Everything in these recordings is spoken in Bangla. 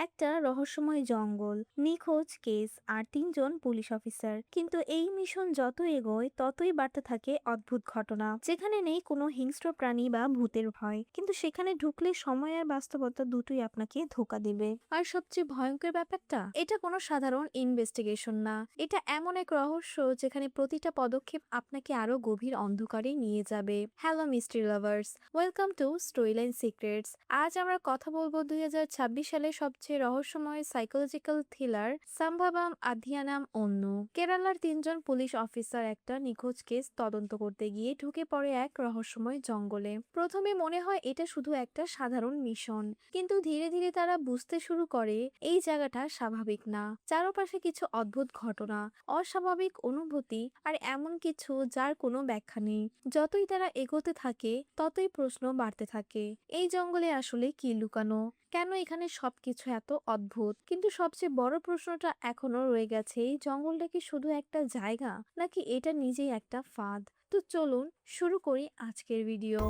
একটা রহস্যময় জঙ্গল, নিখোঁজ কেস আর 3জন পুলিশ অফিসার। কিন্তু এই মিশন যত এগোয় ততই বাড়তে থাকে অদ্ভুত ঘটনা, যেখানে নেই কোনো হিংস্র প্রাণী বা ভূতের ভয়, কিন্তু সেখানে ঢুকলে সময় আর বাস্তবতা দুটোই আপনাকে ধোঁকা দেবে। আর সবচেয়ে ভয়ঙ্কর ব্যাপারটা, এটা কোনো সাধারণ ইনভেস্টিগেশন না, এটা এমন এক রহস্য যেখানে প্রতিটা পদক্ষেপ আপনাকে আরো গভীর অন্ধকারে নিয়ে যাবে। Hello mystery lovers, welcome to storyline secrets. আজ আমরা কথা বলবো 2026 সালে সবচেয়ে রহস্যময় সাইকোলজিক্যাল থ্রিলার সাম্ভাবাম আধিয়ানাম অন্নু। কেরালার 3জন পুলিশ অফিসার একটা নিখোঁজ কেস তদন্ত করতে গিয়ে ঢুকে পড়ে এক রহস্যময় জঙ্গলে। প্রথমে মনে হয় এটা শুধু একটা সাধারণ মিশন, কিন্তু ধীরে ধীরে তারা বুঝতে শুরু করে এই জায়গাটা স্বাভাবিক না। চারপাশে কিছু অদ্ভুত ঘটনা, অস্বাভাবিক অনুভূতি আর এমন কিছু যার কোনো ব্যাখ্যা নেই। যতই তারা এগোতে থাকে ততই প্রশ্ন বাড়তে থাকে, এই জঙ্গলে আসলে কি লুকানো, কেন এখানে সবকিছু এত অদ্ভুত। কিন্তু সবচেয়ে বড় প্রশ্নটা এখনো রয়ে গেছে, এই জঙ্গলটা কি শুধু একটা জায়গা নাকি এটা নিজেই একটা ফাঁদ। তো চলুন শুরু করি আজকের ভিডিও।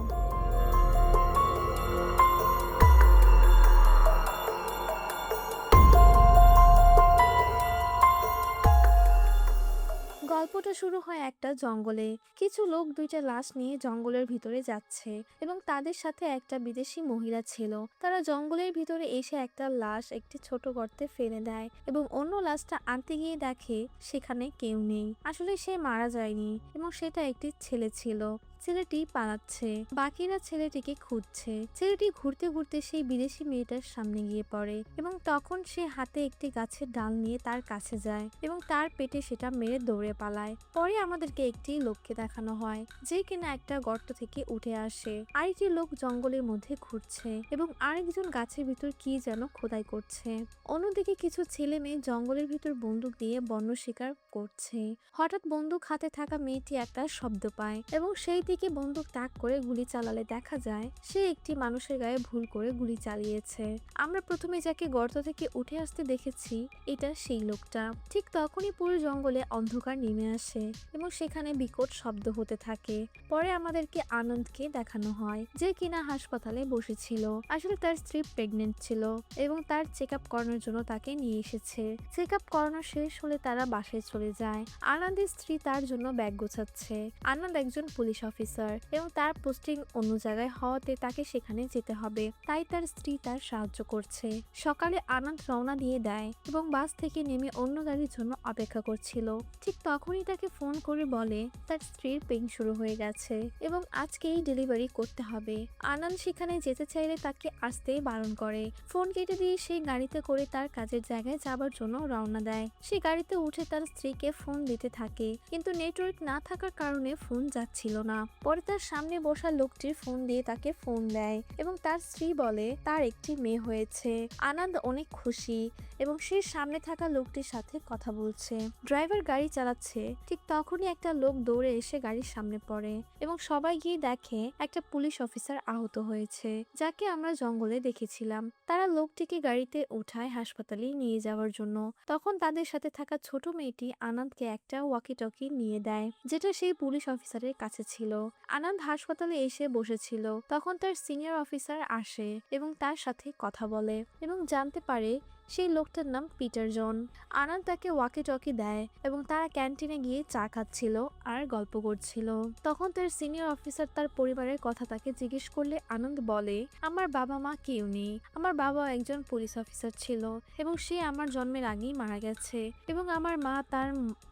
গল্পটা শুরু হয় একটা জঙ্গলে। কিছু লোক দুইটা লাশ নিয়ে জঙ্গলের ভিতরে যাচ্ছে এবং তাদের সাথে একটা বিদেশি মহিলা ছিল। তারা জঙ্গলের ভিতরে এসে একটা লাশ একটি ছোট গর্তে ফেলে দেয় এবং অন্য লাশটা আনতে গিয়ে দেখে সেখানে কেউ নেই। আসলে সে মারা যায়নি এবং সেটা একটি ছেলে ছিল। ছেলেটি পালাচ্ছে, বাকিরা ছেলেটিকে খুঁজছে। ছেলেটি ঘুরতে ঘুরতে সেই বিদেশি মেয়েটার সামনে গিয়ে পড়ে এবং তখন সে হাতে একটি গাছের ডাল নিয়ে তার কাছে যায় এবং তার পেটে সেটা মেরে দৌড়ে পালায়। পরে আমাদেরকে একটি লোককে দেখানো হয় যে কিনা একটা গর্ত থেকে উঠে আসে। আরেকটি লোক জঙ্গলের মধ্যে ঘুরছে এবং আরেকজন গাছের ভিতর কি যেন খোদাই করছে। অন্যদিকে কিছু ছেলে মেয়ে জঙ্গলের ভিতর বন্দুক দিয়ে বন্য শিকার করছে। হঠাৎ বন্দুক হাতে থাকা মেয়েটি একটা শব্দ পায় এবং সেই দিকে বন্দুক তাক করে গুলি চালালে দেখা যায় সে একটি মানুষের গায়ে ভুল করে গুলি চালিয়েছে। আমরা প্রথমে যাকে গর্ত থেকে উঠে আসতে দেখেছি এটা সেই লোকটা। ঠিক তখনই পুরো জঙ্গলে অন্ধকার নেমে আসে এবং সেখানে বিকট শব্দ হতে থাকে। পরে আমাদেরকে আনন্দকে দেখানো হয় যে কিনা হাসপাতালে বসেছিল। আসলে তার স্ত্রী প্রেগনেন্ট ছিল এবং তার চেক আপ করানোর জন্য তাকে নিয়ে এসেছে। চেক আপ করানো শেষ হলে তারা বাসায় চলে যায়। আনন্দের স্ত্রী তার জন্য ব্যাগ গোছাচ্ছে। আনন্দ একজন পুলিশ অফিসার এবং তার পোস্টিং অন্য জায়গায় হওয়াতে তাকে সেখানে যেতে হবে, তাই তার স্ত্রী তার সাহায্য করছে। সকালে আনন্দ রওনা দিয়ে দেয় এবং বাস থেকে নেমে অন্য গাড়ির জন্য অপেক্ষা করছিল। ঠিক তখনই তাকে ফোন করে বলে তার স্ত্রীর পেইন শুরু হয়ে গেছে এবং আজকেই ডেলিভারি করতে হবে। আনন্দ সেখানে যেতে চাইলে তাকে আসতে বারণ করে। ফোন কেটে দিয়ে সেই গাড়িতে করে তার কাজের জায়গায় যাবার জন্য রওনা দেয়। সে গাড়িতে উঠে তার স্ত্রীকে ফোন দিতে থাকে, কিন্তু নেটওয়ার্ক না থাকার কারণে ফোন যাচ্ছিল না। পরে তার সামনে বসা লোকটির ফোন দিয়ে তাকে ফোন দেয় এবং তার স্ত্রী বলে তার একটি মেয়ে হয়েছে। আনন্দ অনেক খুশি এবং সে সামনে থাকা লোকটির সাথে কথা বলছে। ড্রাইভার গাড়ি চালাচ্ছে। ঠিক তখনই একটা লোক দৌড়ে এসে গাড়ির সামনে পড়ে এবং সবাই গিয়ে দেখে একটা পুলিশ অফিসার আহত হয়েছে, যাকে আমরা জঙ্গলে দেখেছিলাম। তারা লোকটিকে গাড়িতে উঠায় হাসপাতালে নিয়ে যাওয়ার জন্য। তখন তাদের সাথে থাকা ছোট মেয়েটি আনন্দকে একটা ওয়াকি টকি নিয়ে দেয়, যেটা সেই পুলিশ অফিসারের কাছে ছিল। আনন্দ হাসপাতালে এসে বসেছিল, তখন তার সিনিয়র অফিসার আসে এবং তার সাথে কথা বলে এবং জানতে পারে সেই লোকটার নাম পিটার জন। আনন্দ তাকে ওয়াকি টকি দেয় এবং তারা ক্যান্টিনে গিয়ে চা খাচ্ছিল আর গল্প করছিল। তখন তার সিনিয়র অফিসার তার পরিবারের কথা তাকে জিজ্ঞেস করলে আনন্দ বলে আমার বাবা মা কেউ নেই, আমার বাবা একজন পুলিশ অফিসার ছিল এবং সে আমার জন্মের আগেই মারা গেছে এবং আমার মা তার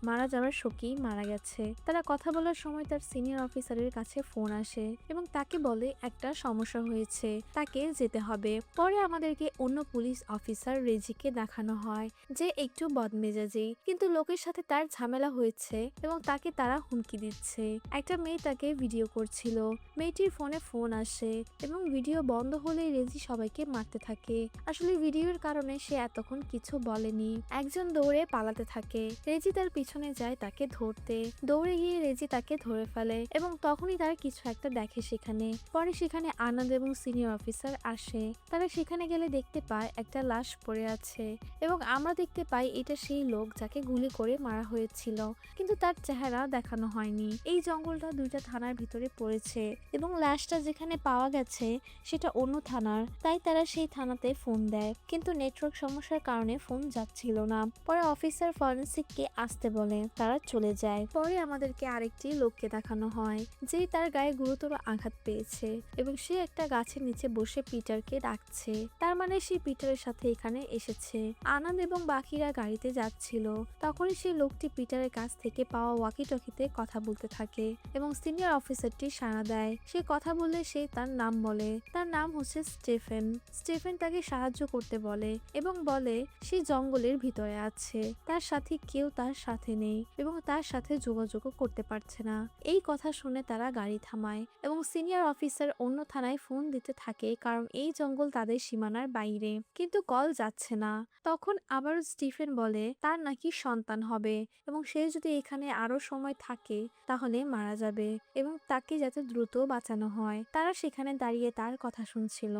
মারা যাওয়ার শোকেই মারা গেছে। তারা কথা বলার সময় তার সিনিয়র অফিসারের কাছে ফোন আসে এবং তাকে বলে একটা সমস্যা হয়েছে, তাকে যেতে হবে। পরে আমাদেরকে অন্য পুলিশ অফিসার রেজিকে দেখানো হয় যে একটু বদমেজাজি, কিন্তু লোকের সাথে তার ঝামেলা হয়েছে এবং তাকে তারা হুমকি দিচ্ছে। একটা মেয়ে তাকে ভিডিও করছিল। মেয়েটির ফোনে ফোন আসে এবং ভিডিও বন্ধ হলে রেজি সবাইকে মারতে থাকে। আসলে ভিডিওর কারণে সে এতক্ষণ কিছু বলেনি। একজন দৌড়ে পালাতে থাকে। রেজি তার পিছনে যায় তাকে ধরতে। দৌড়ে গিয়ে রেজি তাকে ধরে ফেলে এবং তখনই তারা কিছু একটা দেখে সেখানে। পরে সেখানে আনন্দ এবং সিনিয়র অফিসার আসে। তারা সেখানে গেলে দেখতে পায় একটা লাশ পড়ে আছে এবং আমরা দেখতে পাই এটা সেই লোক যাকে গুলি করে মারা হয়েছিল, কিন্তু তার চেহারা দেখানো হয়নি। এই জঙ্গলটা দুইটা থানার ভিতরে পড়েছে এবং লাশটা যেখানে পাওয়া গেছে সেটা অন্য থানার, তাই তারা সেই থানাতে ফোন দেয়, কিন্তু নেটওয়ার্ক সমস্যার কারণে ফোন যাচ্ছিল না। পরে অফিসার ফরেন্সিককে আসতে বলে, তারা চলে যায়। পরে আমাদেরকে আরেকটি লোককে দেখানো হয় যে তার গায়ে গুরুতর আঘাত পেয়েছে এবং সে একটা গাছের নিচে বসে পিটারকে ডাকছে, তার মানে সে পিটারের সাথে এখানে এসেছে। আনন্দ এবং বাকিরা গাড়িতে যাচ্ছিল, তখনই সেই লোকটি পিটারের কাছ থেকে পাওয়া ওয়াকি টকিতে কথা বলতে থাকে এবং সিনিয়র অফিসারটি সাড়া দেয়। সে কথা বলে সে তার নাম বলে, তার নাম হচ্ছে স্টিফেন। স্টিফেন তাকে সাহায্য করতে বলে এবং বলে সে জঙ্গলের ভিতরে আছে, তার সাথে কেউ তার সাথে নেই এবং তার সাথে যোগাযোগও করতে পারছে না। এই কথা শুনে তারা গাড়ি থামায় এবং সিনিয়র অফিসার অন্য থানায় ফোন দিতে থাকে, কারণ এই জঙ্গল তাদের সীমানার বাইরে, কিন্তু কল যাচ্ছে না। তখন আবারও স্টিফেন বলে তার নাকি সন্তান হবে এবং সে যদি এখানে আরো সময় থাকে তাহলে মারা যাবে এবং তাকে যাতে দ্রুত বাঁচানো হয়। তারা সেখানে দাঁড়িয়ে তার কথা শুনছিল।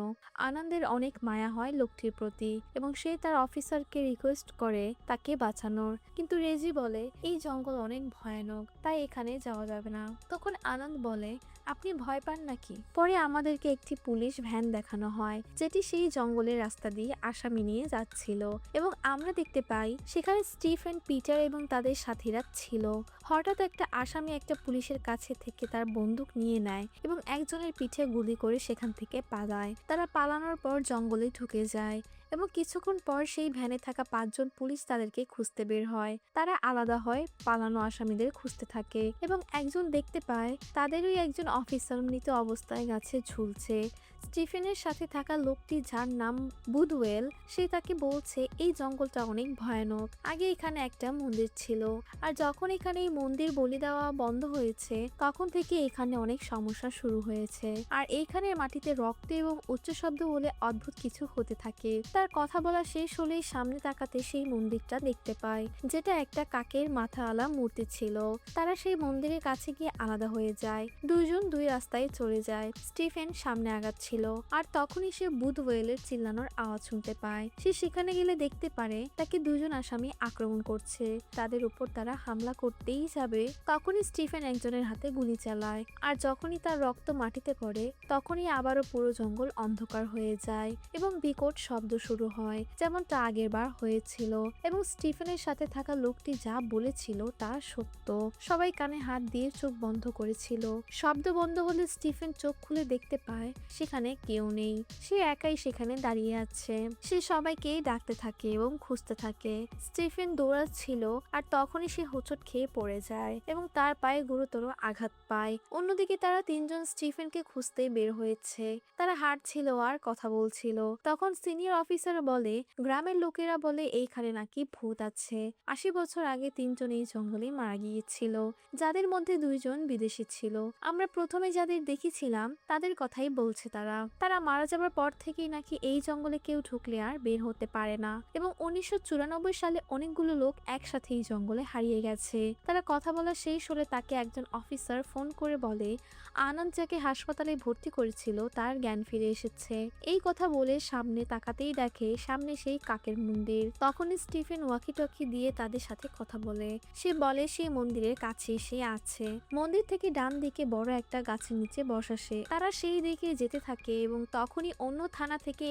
আনন্দের অনেক মায়া হয় লোকটির প্রতি এবং সে তার অফিসারকে রিকোয়েস্ট করে তাকে বাঁচানোর, কিন্তু রেজি বলে এই জঙ্গল অনেক ভয়ানক, তাই এখানে যাওয়া যাবে না। তখন আনন্দ বলে আপনি ভয় পান নাকি? পরে আমাদেরকে একটি পুলিশ ভ্যান দেখানো হয় যেটি সেই জঙ্গলের রাস্তা দিয়ে আসামি নিয়ে যাচ্ছিল এবং আমরা দেখতে পাই সেখানে স্টিফেন, পিটার এবং তাদের সাথীরা ছিল। হঠাৎ একটা আসামি একটা পুলিশের কাছে থেকে তার বন্দুক নিয়ে নেয় এবং একজনের পিঠে গুলি করে সেখান থেকে পালায়। তারা পালানোর পর জঙ্গলে ঢুকে যায় এবং কিছুক্ষণ পর সেই ভ্যানে থাকা 5 জন পুলিশ তাদেরকে খুঁজতে বের হয়। তারা আলাদা হয় পালানো আসামিদের খুঁজতে থাকে এবং একজন দেখতে পায় তাদেরই একজন অফিসার মৃত অবস্থায় গাছে ঝুলছে। স্টিফেনের সাথে থাকা লোকটি, যার নাম বুদওয়েল, সে তাকে বলছে এই জঙ্গলটা অনেক ভয়ানক, আগে এখানে একটা মন্দির ছিল আর যখন এখানে এই মন্দির বলি দেওয়া বন্ধ হয়েছে তখন থেকে এখানে অনেক সমস্যা শুরু হয়েছে আর এইখানের মাটিতে রক্ত এবং উচ্চ শব্দ বলে অদ্ভুত কিছু হতে থাকে। তার কথা বলা শেষ হলেই সামনে তাকাতে সেই মন্দিরটা দেখতে পায় যেটা একটা কাকের মাথাওয়ালা মূর্তি ছিল। তারা সেই মন্দিরের কাছে গিয়ে আলাদা হয়ে যায়, দুইজন দুই রাস্তায় চলে যায়। স্টিফেন সামনে আগাচ্ছিল আর তখনই সে বুদওয়েলের চিল্লানোর আওয়াজ শুনতে পায়। সে সেখানে গেলে দেখতে পারে তাকে দুজন আসামি আক্রমণ করছে, তাদের উপর তারা হামলা করতেই যাবে তখনই স্টিফেন একজনের হাতে গুলি চালায় আর যখনই তার রক্ত মাটিতে পড়ে তখনই আবারও পুরো জঙ্গল অন্ধকার হয়ে যায় এবং বিকট শব্দ শুরু হয় যেমনটা আগের বার হয়েছিল এবং স্টিফেনের সাথে থাকা লোকটি যা বলেছিল তা সত্য। সবাই কানে হাত দিয়ে চোখ বন্ধ করেছিল। শব্দ বন্ধ হলে স্টিফেন চোখ খুলে দেখতে পায় সেখানে কেউ নেই, সে একাই সেখানে দাঁড়িয়ে আছে। সে সবাইকেই ডাকতে থাকে এবং খুঁজতে থাকে। স্টিফেন দৌড়াচ্ছিল আর তখনই সে হোঁচট খেয়ে পড়ে যায় এবং তার পায়ে গুরুতর আঘাত পায়। অন্যদিকে তারা 3 জন স্টিফেনকে খুঁজতে বের হয়েছে, তারা হাঁটছিল আর কথা বলছিল। তখন সিনিয়র অফিসার বলে গ্রামের লোকেরা বলে এইখানে নাকি ভূত আছে। 80 বছর আগে 3 জন এই জঙ্গলে মারা গিয়েছিল, যাদের মধ্যে 2 জন বিদেশি ছিল। আমরা প্রথমে যাদের দেখেছিলাম তাদের কথাই বলছে তারা। তারা মারা যাবার পর থেকেই নাকি এই জঙ্গলে কেউ ঢুকলে আর বের হতে পারে না এবং 1994 সালে অনেকগুলো লোক একসাথে এই জঙ্গলে হারিয়ে গেছে। তারা কথা বলা শেষ হলে তাকে একজন অফিসার ফোন করে বলে আনন্দ যাকে হাসপাতালে ভর্তি করেছিল তার জ্ঞান ফিরে এসেছে। এই কথা বলে সামনে তাকাতেই দেখে সামনে সেই কাকের মন্দির। তখনই স্টিফেন ওয়াকি টকি দিয়ে তাদের সাথে কথা বলে। সে বলে সেই মন্দিরের কাছে সে আছে। মন্দির থেকে ডান দিকে বড় একটা গাছের নিচে বসা সে। তারা সেই দিকে যেতে থাকে এবং তখনই অন্য থানা থেকে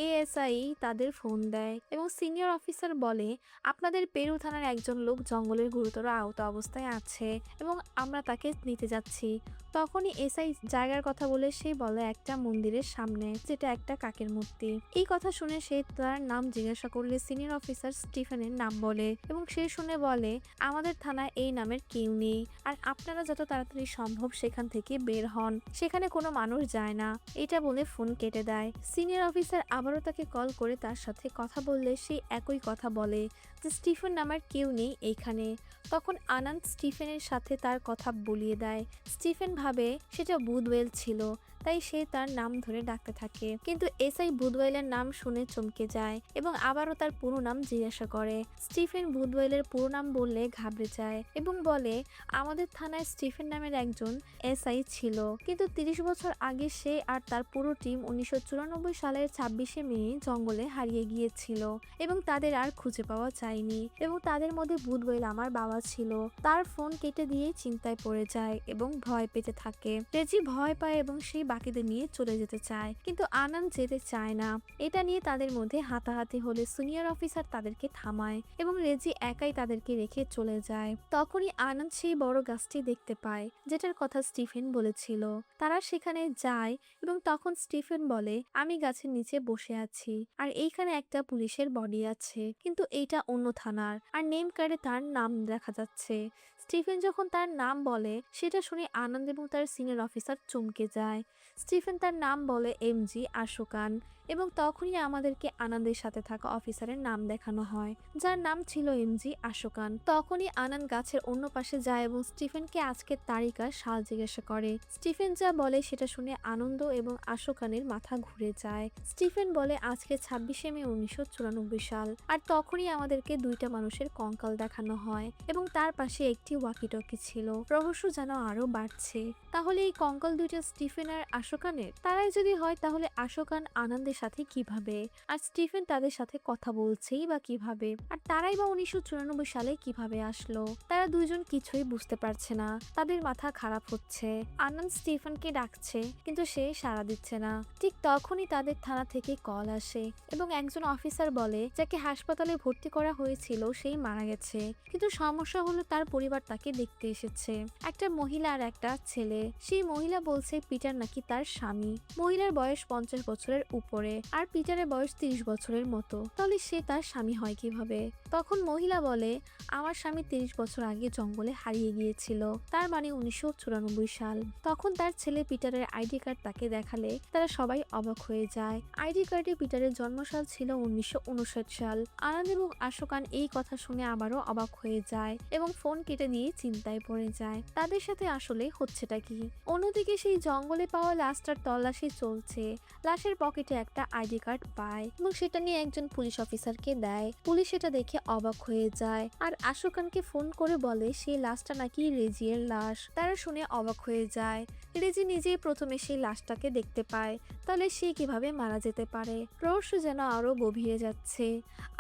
এএসআই তাদের ফোন দেয় এবং সিনিয়র অফিসার বলে আপনাদের পেরু থানার একজন লোক জঙ্গলের গুরুতর আহত অবস্থায় আছে এবং আমরা তাকে নিতে যাচ্ছি। তখনই এসআই জায়গার কথা বলে সে বলে একটা মন্দিরের সামনে, যেটা একটা কাকের মূর্তি। এই কথা শুনে সে তার নাম জিজ্ঞাসা করলে সিনিয়র অফিসার স্টিফেনের নাম বলে এবং সে শুনে বলে আমাদের থানায় এই নামের কেউ নেই আর আপনারা যত তাড়াতাড়ি সম্ভব সেখান থেকে বের হন, সেখানে কোনো মানুষ যায় না। এটা বলে ফোন কেটে দেয়। সিনিয়র অফিসার আবারও তাকে কল করে তার সাথে কথা বললে সে একই কথা বলে যে স্টিফেন নামের কেউ নেই এইখানে। তখন আনন্দ স্টিফেনের সাথে তার কথা বলিয়ে দেয়। স্টিফেন ভাবে সেটা বুদওয়েল ছিল, তাই সে তার নাম ধরে ডাকতে থাকে। কিন্তু এসআই বুধওয়েলের নাম শুনে চমকে যায় এবং আবারও তার পুরো নাম জিজ্ঞাসা করে। স্টিফেন বুধওয়েলের পুরো নাম বললে ঘাবড়ে যায় এবং বলে, আমাদের থানায় স্টিফেন নামের একজন এসআই ছিল, কিন্তু 30 বছর আগে সে আর তার পুরো টিম 1994 সালের 26শে মে জঙ্গলে হারিয়ে গিয়েছিল এবং তাদের আর খুঁজে পাওয়া যায়নি। এবং তাদের মধ্যে বুধওয়েল আমার বাবা ছিল। তার ফোন কেটে দিয়ে চিন্তায় পড়ে যায় এবং ভয় পেতে থাকে। রেজি ভয় পায় এবং সেই বাকিদের নিয়ে চলে যেতে চায়, কিন্তু আনন্দ যেতে চায় না। এটা নিয়ে তাদের মধ্যে হাতাহাতি হলে সিনিয়র অফিসার তাদেরকে থামায় এবং রেজি একাই তাদেরকে রেখে চলে যায়। তখনই আনন্দ সেই বড় গাছটি দেখতে পায় যেটার কথা স্টিফেন বলেছিল। তারা সেখানে যায় এবং তখন স্টিফেন বলে, আমি গাছের নিচে বসে আছি আর এইখানে একটা পুলিশের বডি আছে, কিন্তু এইটা অন্য থানার আর নেম কার্ডে তার নাম দেখা যাচ্ছে। স্টিফেন যখন তার নাম বলে সেটা শুনে আনন্দ এবং তার সিনিয়র অফিসার চমকে যায়। স্টিফেন তার নাম বলে এমজি আশোকান এবং তখনই আমাদেরকে আনন্দের সাথে থাকা অফিসারের নাম দেখানো হয়, যার নাম ছিল এমজি আশোকান। তখনই আনন্দ গাছের অন্য পাশে যায় এবং স্টিফেনকে আজকের তারিখ আর সাল জিজ্ঞাসা করে। স্টিফেন যা বলে সেটা শুনে আনন্দ এবং আশোকানের মাথা ঘুরে যায়। স্টিফেন বলে, আজকে 26শে মে 1994 সাল। আর তখনই আমাদেরকে দুইটা মানুষের কঙ্কাল দেখানো হয় এবং তার পাশে একটি ওয়াকিটকি ছিল। রহস্য যেন আরো বাড়ছে। তাহলে এই কঙ্কাল দুইটা স্টিফেন আর আশোকানের? তারাই যদি হয় তাহলে আশোকান আনন্দের সাথে কিভাবে, আর স্টিফেন তাদের সাথে কথা বলছেই বা কিভাবে, আর তারাই বা 1994 সালে কিভাবে আসলো? তারা দুইজন কিছুই বুঝতে পারছে না, তাদের মাথা খারাপ হচ্ছে। আনন্দ স্টিফেনকে ডাকছে কিন্তু সে সাড়া দিচ্ছে না। ঠিক তখনই তাদের থানা থেকে কল আসে এবং একজন অফিসার বলে, যাকে হাসপাতালে ভর্তি করা হয়েছিল সেই মারা গেছে, কিন্তু সমস্যা হলো তার পরিবার তাকে দেখতে এসেছে, একটা মহিলা আর একটা ছেলে। সেই মহিলা বলছে পিটার নাকি তার স্বামী। মহিলার বয়স 50 বছরের উপরে আর পিটারের বয়স 30 বছরের মতো। তাহলে সে তার স্বামী হয় কিভাবে? তখন মহিলা বলে, আমার স্বামী 30 বছর আগে জঙ্গলে হারিয়ে গিয়েছিল, তার মানে 1994 সাল। তখন তার ছেলে পিটারের আইডি কার্ড তাকে দেখালে তারা সবাই অবাক হয়ে যায়। আইডি কার্ডে পিটারের জন্মসাল ছিল 1959 সাল। আনন্দ এবং আশোকান এই কথা শুনে আবারও অবাক হয়ে যায় এবং ফোন কেটে দিয়ে চিন্তায় পড়ে যায়, তাদের সাথে আসলে হচ্ছেটা কি। অন্যদিকে সেই জঙ্গলে পাওয়া লাশটার তল্লাশি চলছে। লাশের পকেটে একটা আইডি কার্ড পায় এবং সেটা নিয়ে একজন পুলিশ অফিসারকে দেয়। পুলিশ এটা দেখে অবাক হয়ে যায় আর আশোকানকে ফোন করে বলে সেই লাশটা নাকি রেজিয়ের লাশ। তারা শুনে অবাক হয়ে যায়। রেজি নিজেই প্রথমে সেই লাশটাকে দেখতে পায়, তাহলে সে কিভাবে মারা যেতে পারে? রহস্য যেন আরো গভীরে যাচ্ছে।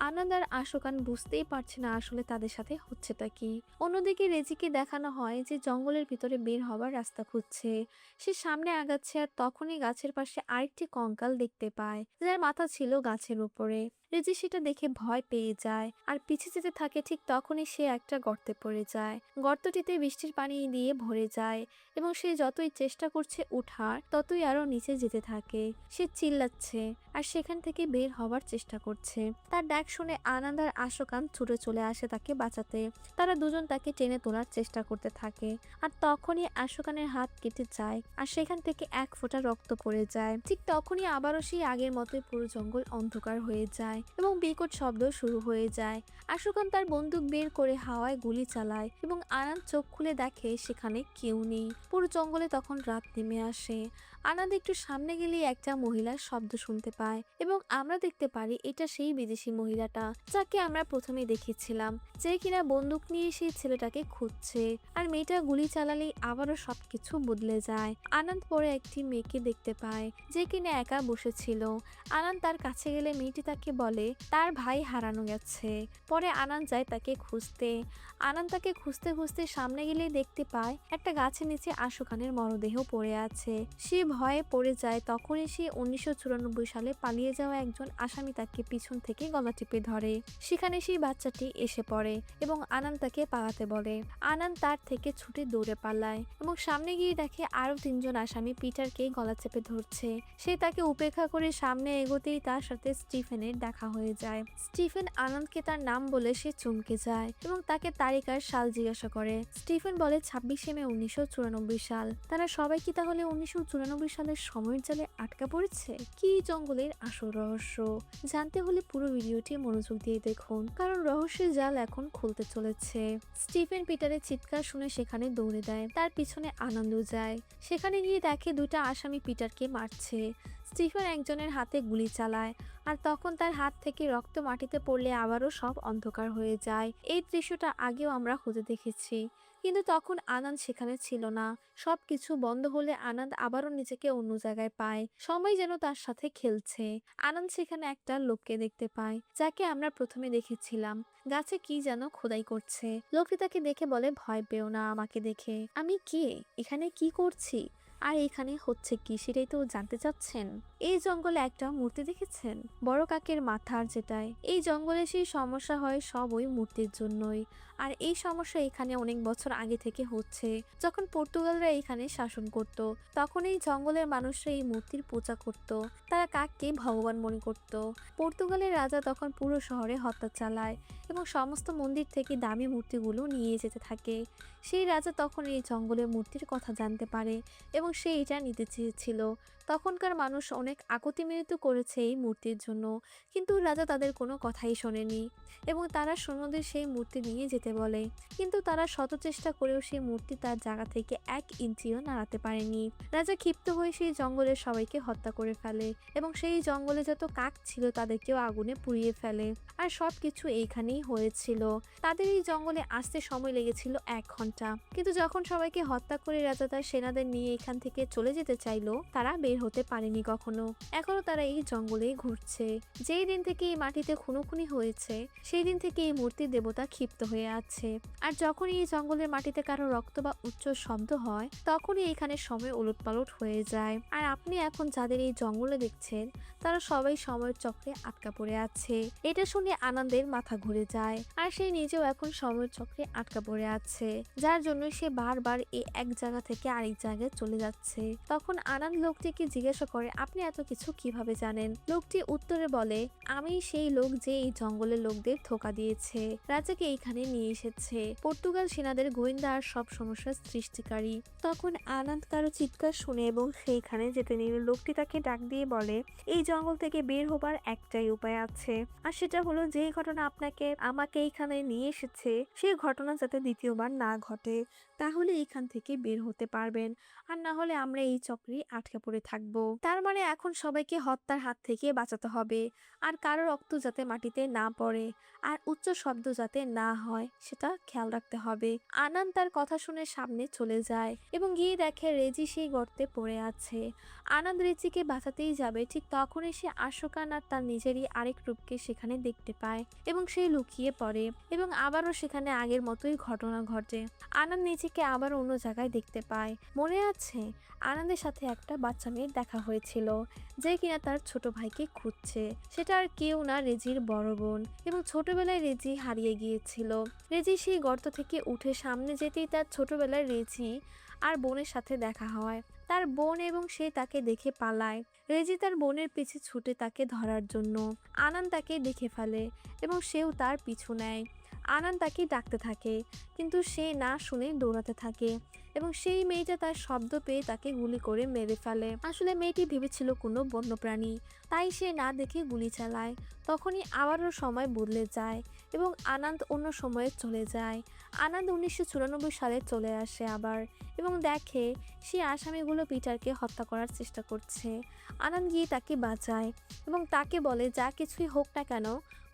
আনন্দ আর আশোকান বুঝতেই পারছে না আসলে তাদের সাথে হচ্ছেটা কি। অন্যদিকে রেজিকে দেখানো হয় যে জঙ্গলের ভিতরে বের হবার রাস্তা খুঁজছে। সে সামনে আগাচ্ছে আর তখনই গাছের পাশে আরেকটি কঙ্কাল দেখতে পায়, যার মাথা ছিল গাছের উপরে। রেজি সেটা দেখে ভয় পেয়ে যায় আর পিছে যেতে থাকে। ঠিক তখনই সে একটা গর্তে পড়ে যায়। গর্তটিতে বৃষ্টির পানি দিয়ে ভরে যায় এবং সে যতই চেষ্টা করছে ওঠার, ততই আরো নিচে যেতে থাকে। সে চিল্লাচ্ছে আর সেখান থেকে বের হবার চেষ্টা করছে। তার ডাক শুনে আনন্দ আর আশোকান ছুটে চলে আসে তাকে বাঁচাতে। তারা দুজন তাকে টেনে তোলার চেষ্টা করতে থাকে আর তখনই আশোকানের হাত কেটে যায় আর সেখান থেকে এক ফোঁটা রক্ত পড়ে যায়। ঠিক তখনই আবারও সেই আগের মতোই পুরো জঙ্গল অন্ধকার হয়ে যায় এবং বিকট শব্দ শুরু হয়ে যায়। আশোকান তার বন্দুক বের করে হাওয়ায় গুলি চালায় এবং আনন্দ চোখ খুলে দেখে সেখানে কেউ নেই। পুরো জঙ্গলে তখন রাত নেমে আসে। আনন্দ একটু সামনে গেলেই একটা মহিলার শব্দ শুনতে পায় এবং আমরা দেখতে পারি এটা সেই বিদেশি মহিলাটা যাকে আমরা প্রথমে দেখেছিলাম, যে কিনা বন্দুক নিয়ে সেই ছেলেটাকে খুঁজছে। আর মেয়েটা গুলি চালালেই আবারও সবকিছু বদলে যায়। আনন্দ পরে একটি মেয়েকে দেখতে পায় যে কিনা একা বসেছিল। আনন্দ তার কাছে গেলে মেয়েটি তাকে বলে তার ভাই হারানো গেছে। পরে আনন্দ যায় তাকে খুঁজতে। আনন্দ তাকে খুঁজতে খুঁজতে সামনে গেলেই দেখতে পায় একটা গাছের নিচে আশোকানের মরদেহ পড়ে আছে। সে ভয়ে পড়ে যায়। তখনই সে 1994 সালে পালিয়ে যাওয়া একজন আসামি তাকে পিছন থেকে গলা টিপে ধরে। সেখানে সেই বাচ্চাটি এসে পড়ে এবং আনন্দ তাকে পালাতে বলে। আনন্দ তার থেকে ছুটে দৌড়ে পালায় এবং সামনে গিয়ে দেখে আরো 3 জন আসামি পিটারকে গলা চেপে ধরছে। সে তাকে উপেক্ষা করে সামনে এগোতেই তার সাথে স্টিফেনের দেখা দেখা হয়ে যায়। স্টিফেন আনন্দকে তার নাম বলে সে চমকে যায় এবং তাকে তারিখ আর সাল জিজ্ঞাসা করে। স্টিফেন বলে 26শে মে 1994 সাল। তারা সবাই কি তাহলে 1994 সালের সময়ের জালে আটকা পড়েছে? কি জঙ্গলের আসল রহস্য জানতে হলে পুরো ভিডিওটি মনোযোগ দিয়ে দেখুন, কারণ রহস্যের জাল এখন খুলতে চলেছে। স্টিফেন পিটারের চিৎকার শুনে সেখানে দৌড়ে দেয়, তার পিছনে আনন্দ যায়। সেখানে গিয়ে দেখে দুইটা আসামি পিটারকে মারছে। স্টিফেন একজনের হাতে গুলি চালায় আর তখন তার হাত থেকে রক্ত মাটিতে পড়লে আবারও সব অন্ধকার হয়ে যায়। এই দৃশ্যটা আগেও আমরা হতে দেখেছি, কিন্তু তখন আনন্দ সেখানে ছিল না। সবকিছু বন্ধ হলে আনন্দ আবারও নিজেকে অন্য জায়গায় পায়, সময় যেন তার সাথে খেলছে। আনন্দ সেখানে একটা লোককে দেখতে পায়, যাকে আমরা প্রথমে দেখেছিলাম গাছে কি যেন খোদাই করছে। লোকটি তাকে দেখে বলে, ভয় পেও না আমাকে দেখে। আমি কে, এখানে কি করছি, আর এখানে হচ্ছে কি সেটাই তো জানতে চাচ্ছেন? এই জঙ্গলে একটা মূর্তি দেখেছেন, বড় কাকের মাথার যেটায়। এই জঙ্গলে সেই সমস্যা হয় সব ওই মূর্তির জন্যই। আর এই সমস্যা এখানে অনেক বছর আগে থেকে হচ্ছে। যখন পর্তুগালরা এখানে শাসন করত, তখন এই জঙ্গলের মানুষরা এই মূর্তির পূজা করত। তারা কাককে ভগবান মনে করত। পর্তুগালের রাজা তখন পুরো শহরে হত্যা চালায় এবং সমস্ত মন্দির থেকে দামি মূর্তিগুলো নিয়ে যেতে থাকে। সেই রাজা তখন এই জঙ্গলের মূর্তির কথা জানতে পারে এবং সে এটা নিতে চেয়েছিল। তখনকার মানুষ অনেক আকুতি মিনতি করেছে এই মূর্তির জন্য, কিন্তু রাজা তাদের কোনো কথাই শোনেনি এবং তারা সৈন্যদের সেই মূর্তি নিয়ে যেতে বলে। কিন্তু তারা শত চেষ্টা করেও সেই মূর্তি তার জায়গা থেকে 1 ইঞ্চিও নাড়াতে পারেনি। রাজা ক্ষিপ্ত হয়ে সেই জঙ্গলের সবাইকে হত্যা করে ফেলে এবং সেই জঙ্গলে যত কাক ছিল তাদেরকেও আগুনে পুড়িয়ে ফেলে। আর সবকিছু এইখানেই হয়েছিল। তাদের এই জঙ্গলে আসতে সময় লেগেছিল 1 ঘন্টা, কিন্তু যখন সবাইকে হত্যা করে রাজা তার সেনাদের নিয়ে এখান থেকে চলে যেতে চাইলো, তারা বের হতে পারেনি কখনো। এখনো তারা এই জঙ্গলেই ঘুরছে। যেই দিন থেকে এই মাটিতে খুনোখুনি হয়েছে, সেই দিন থেকে এই মূর্তির দেবতা ক্ষিপ্ত হয়ে আছে। আর যখনই এই জঙ্গলের মাটিতে কারো রক্ত বা উচ্চ শব্দ হয়, তখনই এখানে সময় উলটপালট হয়ে যায়। আর আপনি এখন যাদের এই জঙ্গলে দেখছেন, তারা সবাই সময়ের চক্রে আটকা পড়ে আছে। এটা শুনে আনন্দের মাথা ঘুরে যায়, আর সে নিজেও এখন সময়ের চক্রে আটকা পড়ে আছে, যার জন্য সে বারবার এই এক জায়গা থেকে আরেক জায়গায় চলে যাচ্ছে। তখন আনন্দ লোকটিকে জিজ্ঞাসা করে, আপনি এত কিছু কিভাবে জানেন? লোকটি উত্তরে বলে, আমি সেই লোক যে এই জঙ্গলের লোকদের ধোঁকা দিয়েছে, রাজাকে এইখানে নিয়ে এসেছে, পর্তুগাল সেনাদের গোয়েন্দা আর সব সমস্যার সৃষ্টিকারী। তখন আনন্দ কারো চিৎকার শুনে এবং সেইখানে যেতে নিলে লোকটি তাকে ডাক দিয়ে বলে, এই জঙ্গল থেকে বের হবার একটাই উপায় আছে, আর সেটা হলো যে ঘটনা আমাকে এইখানে নিয়ে এসেছে সেই ঘটনা যাতে দ্বিতীয়বার না ঘটে, তাহলে এখান থেকে বের হতে পারবেন, আর না হলে আমরা এই চক্রে আটকে পড়ে থাকবো। তার মানে এখন সবাইকে হত্যার হাত থেকে বাঁচাতে হবে, আর কারো রক্ত যাতে মাটিতে না পড়ে, আর উচ্চ শব্দ যাতে না হয় সেটা খেয়াল রাখতে হবে। আনন্দ তার কথা শুনে সামনে চলে যায় এবং গিয়ে দেখে রেজি সেই গর্তে পড়ে আছে। আনন্দ রেজিকে বাঁচাতেই যাবে, ঠিক তখনই সে আশোকান আর তার নিজেরই আরেক রূপকে সেখানে দেখতে পায় এবং সে লুকিয়ে পড়ে এবং আবারও সেখানে আগের মতোই ঘটনা ঘটে। আনন্দ নিজেকে আবার অন্য জায়গায় দেখতে পায়। মনে আছে আনন্দের সাথে একটা বাচ্চা মেয়ের দেখা হয়েছিল, যে কিনা তার ছোট ভাইকে খুঁজছে। সেটা আর কেউ না, রেজির বড় বোন। এবং ছোটবেলায় রেজি হারিয়ে গিয়েছিল। রেজি সেই গর্ত থেকে উঠে সামনে যেতেই তার ছোটবেলায় রেজি আর বোনের সাথে দেখা হয়। তার বোন এবং সে তাকে দেখে পালায়। রেজি তার বোনের পিছে ছুটে তাকে ধরার জন্য। আনন্দ তাকে দেখে ফেলে এবং সেও তার পিছু নেয়। আনন্দ তাকে ডাকতে থাকে, কিন্তু সে না শুনে দৌড়াতে থাকে এবং সেই মেয়েটা তার শব্দ পেয়ে তাকে গুলি করে মেরে ফেলে। আসলে মেয়েটি ভেবেছিল কোনো বন্যপ্রাণী, তাই সে না দেখে গুলি চালায়। তখনই আবারও সময় বদলে যায় এবং আনন্দ অন্য সময়ে চলে যায়। আনন্দ 1994 সালে চলে আসে আবার এবং দেখে সেই আসামিগুলো পিটারকে হত্যা করার চেষ্টা করছে। আনন্দ গিয়ে তাকে বাঁচায় এবং তাকে বলে, যা কিছুই হোক না কেন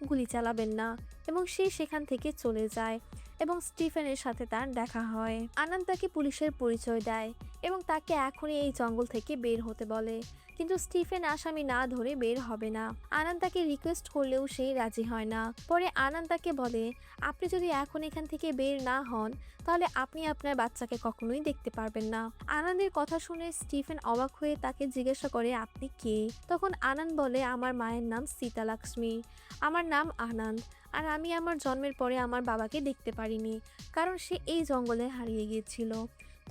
গুলি চালাবেন না, এবং সে সেখান থেকে চলে যায় এবং স্টিফেনের সাথে তার দেখা হয়। আনন্দ তাকে পুলিশের পরিচয় দেয় এবং তাকে এখনই এই জঙ্গল থেকে বের হতে বলে, কিন্তু স্টিফেন আসামি না ধরে বের হবে না। আনন্দ তাকে রিকোয়েস্ট করলেও সে রাজি হয় না। পরে আনন্দ তাকে বলে, আপনি যদি এখন এখান থেকে বের না হন, তাহলে আপনি আপনার বাচ্চাকে কখনোই দেখতে পারবেন না। আনন্দের কথা শুনে স্টিফেন অবাক হয়ে তাকে জিজ্ঞাসা করে, আপনি কে? তখন আনন্দ বলে, আমার মায়ের নাম সীতা লক্ষ্মী, আমার নাম আনন্দ, আর আমি আমার জন্মের পরে আমার বাবাকে দেখতে পারিনি, কারণ সে এই জঙ্গলে হারিয়ে গিয়েছিল।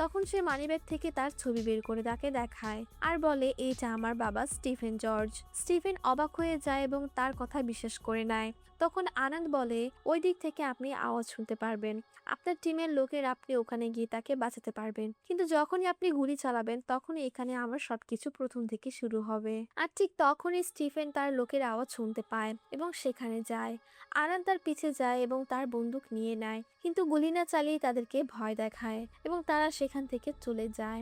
তখন সে মানিব্যাগ থেকে তার ছবি বের করে তাকে দেখায় আর বলে এইটা আমার বাবা স্টিফেন জর্জ। স্টিফেন অবাক হয়ে যায় এবং তার কথা বিশ্বাস করে নেয়। তখন আনন্দ বলে ওই দিক থেকে আপনি আওয়াজ শুনতে পারবেন, আপনার টিমের লোকের আপনি ওখানে গিয়ে তাকে বাঁচাতে পারবেন, কিন্তু যখনই আপনি গুলি চালাবেন তখনই এখানে আমার সবকিছু প্রথম থেকে শুরু হবে। আর ঠিক তখনই স্টিফেন তার লোকের আওয়াজ শুনতে পায় এবং সেখানে যায়। আনন্দ তার পিছে যায় এবং তার বন্দুক নিয়ে নেয়, কিন্তু গুলি না চালিয়ে তাদেরকে ভয় দেখায় এবং তারা সেখান থেকে চলে যায়।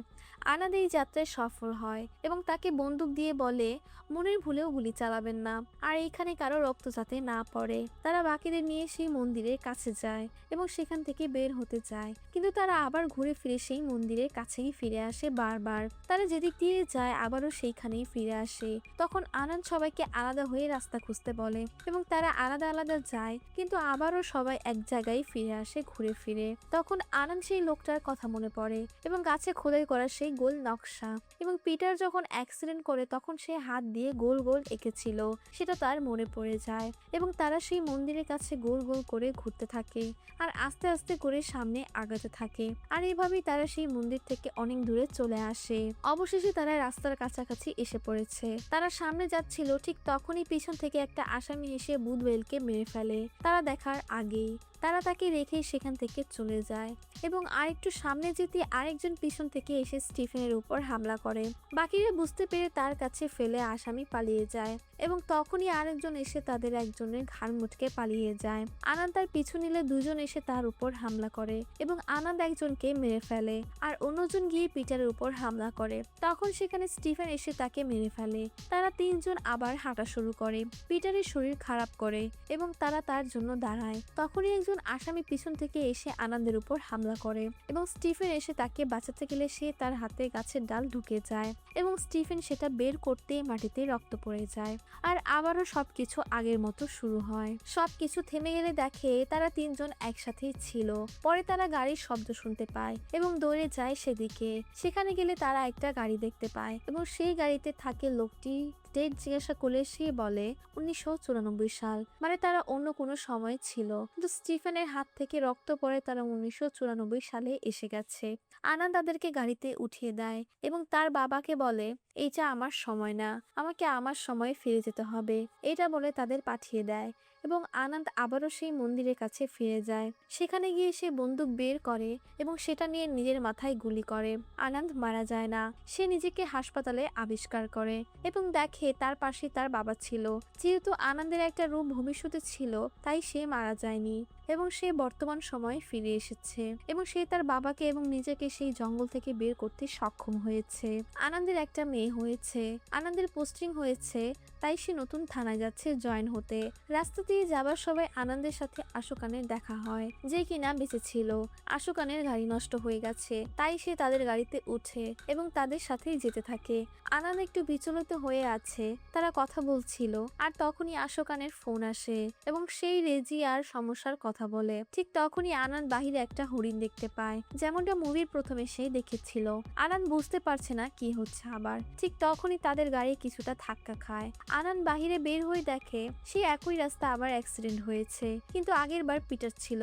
আনন্দ এই যাত্রায় সফল হয় এবং তাকে বন্দুক দিয়ে বলে মনের ভুলেও গুলি চালাবেন না, আর এখানে কারো রক্ত যাতে না পড়ে। তারা বাকিদের নিয়ে সেই মন্দিরের কাছে যায় এবং সেখান থেকে বের হতে চায়, কিন্তু তারা আবার ঘুরে ফিরে সেই মন্দিরের কাছেই ফিরে আসে বারবার। তারা যেদিক দিয়ে যায় আবারও সেইখানেই ফিরে আসে। তখন আনন্দ সবাইকে আলাদা হয়ে রাস্তা খুঁজতে বলে এবং তারা আলাদা আলাদা যায়, কিন্তু আবারও সবাই এক জায়গায় ফিরে আসে ঘুরে ফিরে। তখন আনন্দ সেই লোকটার কথা মনে পড়ে এবং গাছে খোদাই করা সেই গোল নকশা, এবং পিটার যখন অ্যাক্সিডেন্ট করে তখন সে হাত দিয়ে গোল গোল এঁকেছিল সেটা তার মনে পড়ে যায় এবং তারা সেই মন্দিরের কাছে গোল গোল করে ঘুরতে থাকে আর আস্তে আস্তে করে সামনে আগাতে থাকে। আর এভাবেই তারা সেই মন্দির থেকে অনেক দূরে চলে আসে। অবশেষে তারা রাস্তার কাছাকাছি এসে পড়েছে। তারা সামনে যাচ্ছিল, ঠিক তখনই পিছন থেকে একটা আসামি এসে বুধওয়েলকে মেরে ফেলে। তারা দেখার আগেই তারা তাকে রেখে সেখান থেকে চলে যায় এবং আরেকটু সামনে যেতে আরেকজন পিছন থেকে এসে স্টিফেনের উপর হামলা করে। বাকিরা বুঝতে পেরে তার কাছে ফেলে আসামি পালিয়ে যায় এবং তখনই আরেকজন এসে তাদের একজনের ঘাড় মুটকে পালিয়ে যায়। আনন্দ তার পিছু নিলে দুজন এসে তার উপর হামলা করে এবং আনন্দ একজনকে মেরে ফেলে আর অন্যজন গিয়ে পিটারের উপর হামলা করে। তখন সেখানে স্টিফেন এসে তাকে মেরে ফেলে। তারা তিনজন আবার হাঁটা শুরু করে। পিটারের শরীর খারাপ করে এবং তারা তার জন্য দাঁড়ায়। তখনই একজন আসামি পিছন থেকে এসে আনন্দের উপর হামলা করে এবং স্টিফেন এসে তাকে বাঁচাতে গেলে সে তার হাতে গাছের ডাল ঢুকে যায় এবং স্টিফেন সেটা বের করতেই মাটিতে রক্ত পড়ে যায়। আর আবারও সবকিছু আগের মতো শুরু হয়। সবকিছু থেমে গেলে দেখে তারা তিনজন একসাথেই ছিল। পরে তারা গাড়ির শব্দ শুনতে পায় এবং দৌড়ে যায় সেদিকে। সেখানে গেলে তারা একটা গাড়ি দেখতে পায় এবং সেই গাড়িতে থাকে লোকটি। ডেট জিজ্ঞাসা করলে সে বলে 1994 সাল, মানে তারা অন্য কোনো সময় ছিল, কিন্তু স্টিফেনের হাত থেকে রক্ত পড়ে তারা 1994 সালে এসে গেছে। আনন্দ তাদেরকে গাড়িতে উঠিয়ে দেয় এবং তার বাবাকে বলে এইটা আমার সময় না, আমাকে আমার সময়ে ফিরে যেতে হবে, এটা বলে তাদের পাঠিয়ে দেয় এবং আনন্দ আবারও সেই মন্দিরের কাছে ফিরে যায়। সেখানে গিয়ে সে বন্দুক বের করে এবং সেটা নিয়ে নিজের মাথায় গুলি করে। আনন্দ মারা যায় না, সে নিজেকে হাসপাতালে আবিষ্কার করে এবং দেখে তার পাশে তার বাবা ছিল। যেহেতু আনন্দের একটা রূপ ভবিষ্যতে ছিল তাই সে মারা যায়নি এবং সে বর্তমান সময়ে ফিরে এসেছে এবং সে তার বাবাকে এবং নিজেকে সেই জঙ্গল থেকে বের করতে সক্ষম হয়েছে। আনন্দের একটা মেয়ে হয়েছে, আনন্দের পোস্টিং হয়েছে, তাই সে নতুন থানায় যাচ্ছে জয়েন হতে। রাস্তা দিয়ে যাবার সবাই আনন্দের সাথে আশুকানের দেখা হয়, যে কিনা বেঁচে ছিল। আশুকানের গাড়ি নষ্ট হয়ে গেছে, তাই সে তাদের গাড়িতে উঠে এবং তাদের সাথেই যেতে থাকে। আনন্দ একটু বিচলিত হয়ে আছে, তারা কথা বলছিল আর তখনই আশুকানের ফোন আসে এবং সেই রেজি আর সমস্যার কথা বলে। ঠিক তখনই আনন্দ বাহিরে একটা হরিণ দেখতে পায়, যেমনটা মুভির প্রথমে সে দেখেছিল। আনন্দ বুঝতে পারছে না কি হচ্ছে। আবার ঠিক তখনই তাদের গাড়ি কিছুটা ধাক্কা খায়। আনন্দ বাহিরে বের হয়ে দেখে সেই একই রাস্তা আবার অ্যাক্সিডেন্ট হয়েছে, কিন্তু আগের বার পিটার ছিল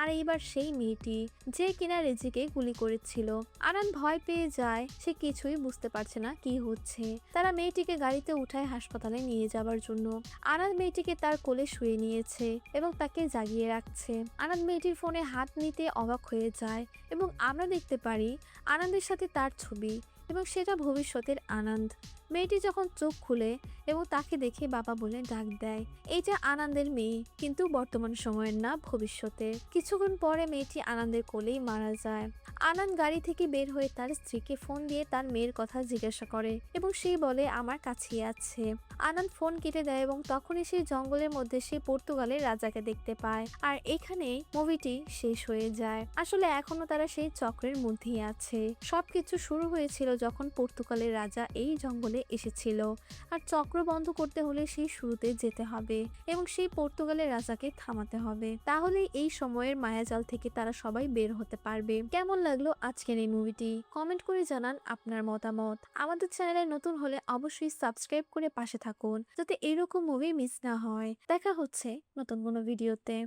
আর এইবার সেই মেয়েটি যে কিনা রেজিকে গুলি করেছিল। আনন্দ ভয় পেয়ে যায়, সে কিছুই বুঝতে পারছে না কি হচ্ছে। তারা মেয়েটিকে গাড়িতে উঠায় হাসপাতালে নিয়ে যাবার জন্য। আনন্দ মেয়েটিকে তার কোলে শুয়ে নিয়েছে এবং তাকে জাগিয়ে রাখছে। আনন্দ মেয়েটির ফোনে হাত নিতে অবাক হয়ে যায় এবং আমরা দেখতে পারি আনন্দের সাথে তার ছবি এবং সেটা ভবিষ্যতের আনন্দ। মেয়েটি যখন চোখ খুলে এবং তাকে দেখে বাবা বলে ডাক দেয়, এইটা আনন্দের মেয়ে, কিন্তু বর্তমান সময়ের না, ভবিষ্যতে। কিছুক্ষণ পরে মেয়েটি আনন্দের কোলেই মারা যায়। আনন্দ গাড়ি থেকে বের হয়ে তার স্ত্রীকে ফোন দিয়ে তার মেয়ের কথা জিজ্ঞাসা করে এবং সে বলে আমার কাছেই আছে। আনন্দ ফোন কেটে দেয় এবং তখনই সেই জঙ্গলের মধ্যে সে পর্তুগালের রাজাকে দেখতে পায়। আর এখানেই মুভিটি শেষ হয়ে যায়। আসলে এখনো তারা সেই চক্রের মধ্যেই আছে। সবকিছু শুরু হয়েছিল যখন পর্তুগালের রাজা এই জঙ্গলে এসেছিল, আর চক্র বন্ধ করতে হলে সেই শুরুতে যেতে হবে এবং সেই পর্তুগালের রাজাকে থামাতে হবে, তাহলে এই সময়ের মায়াজাল থেকে তারা সবাই বের হতে পারবে। কেমন লাগলো আজকের এই মুভিটি কমেন্ট করে জানান আপনার মতামত। আমাদের চ্যানেলে নতুন হলে অবশ্যই সাবস্ক্রাইব করে পাশে থাকুন যাতে এরকম মুভি মিস না হয়। দেখা হচ্ছে নতুন কোনো ভিডিওতে।